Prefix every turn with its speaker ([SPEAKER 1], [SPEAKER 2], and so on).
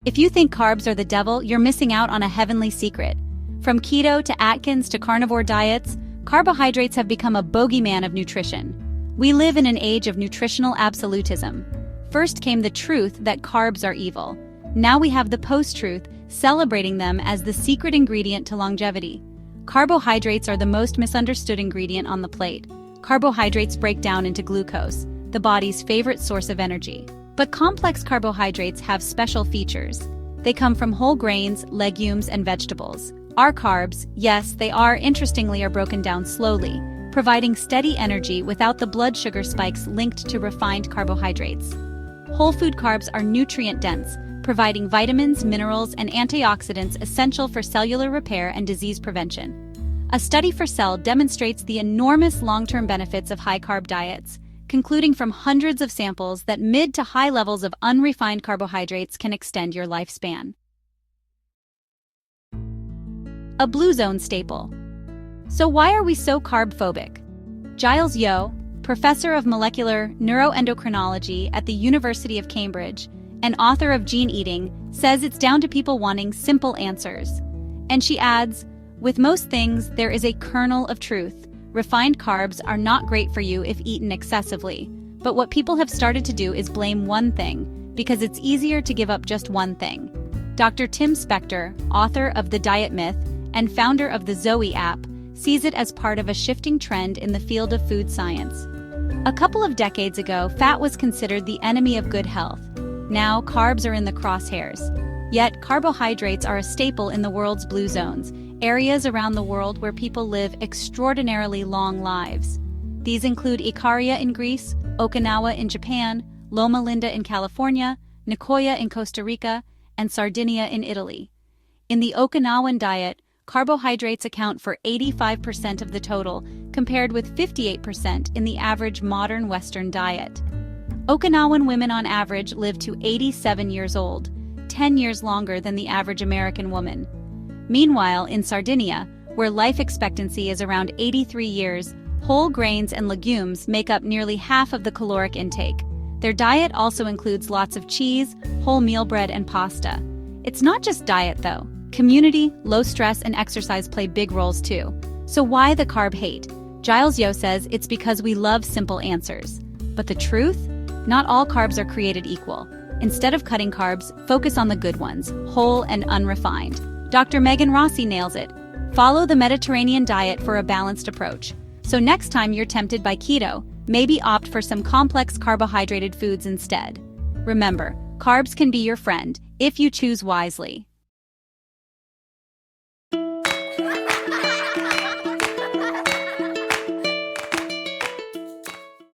[SPEAKER 1] If you think carbs are the devil, you're missing out on a heavenly secret. From keto to Atkins to carnivore diets, carbohydrates have become a bogeyman of nutrition. We live in an age of nutritional absolutism. First came the truth that carbs are evil. Now we have the post-truth, celebrating them as the secret ingredient to longevity. Carbohydrates are the most misunderstood ingredient on the plate. Carbohydrates break down into glucose, the body's favorite source of energy. But complex carbohydrates have special features. They come from whole grains, legumes, and vegetables. Our carbs, yes, they are, interestingly, are broken down slowly, providing steady energy without the blood sugar spikes linked to refined carbohydrates. Whole food carbs are nutrient-dense, providing vitamins, minerals, and antioxidants essential for cellular repair and disease prevention. A study for Cell demonstrates the enormous long-term benefits of high-carb diets, concluding from hundreds of samples that mid to high levels of unrefined carbohydrates can extend your lifespan. A blue zone staple. So why are we so carb-phobic? Giles Yeo, professor of molecular neuroendocrinology at the University of Cambridge and author of Gene Eating, says it's down to people wanting simple answers. And she adds, with most things, there is a kernel of truth. Refined carbs are not great for you if eaten excessively, but what people have started to do is blame one thing, because it's easier to give up just one thing. Dr. Tim Spector, author of The Diet Myth and founder of the Zoe app, sees it as part of a shifting trend in the field of food science. A couple of decades ago, fat was considered the enemy of good health. Now, carbs are in the crosshairs. Yet, carbohydrates are a staple in the world's blue zones, areas around the world where people live extraordinarily long lives. These include Ikaria in Greece, Okinawa in Japan, Loma Linda in California, Nicoya in Costa Rica, and Sardinia in Italy. In the Okinawan diet, carbohydrates account for 85% of the total, compared with 58% in the average modern Western diet. Okinawan women on average live to 87 years old, 10 years longer than the average American woman. Meanwhile, in Sardinia, where life expectancy is around 83 years, whole grains and legumes make up nearly half of the caloric intake. Their diet also includes lots of cheese, whole meal bread, and pasta. It's not just diet, though. Community, low stress, and exercise play big roles too. So why the carb hate? Giles Yeo says it's because we love simple answers. But the truth? Not all carbs are created equal. Instead of cutting carbs, focus on the good ones, whole and unrefined. Dr. Megan Rossi nails it. Follow the Mediterranean diet for a balanced approach. So next time you're tempted by keto, maybe opt for some complex carbohydrated foods instead. Remember, carbs can be your friend if you choose wisely.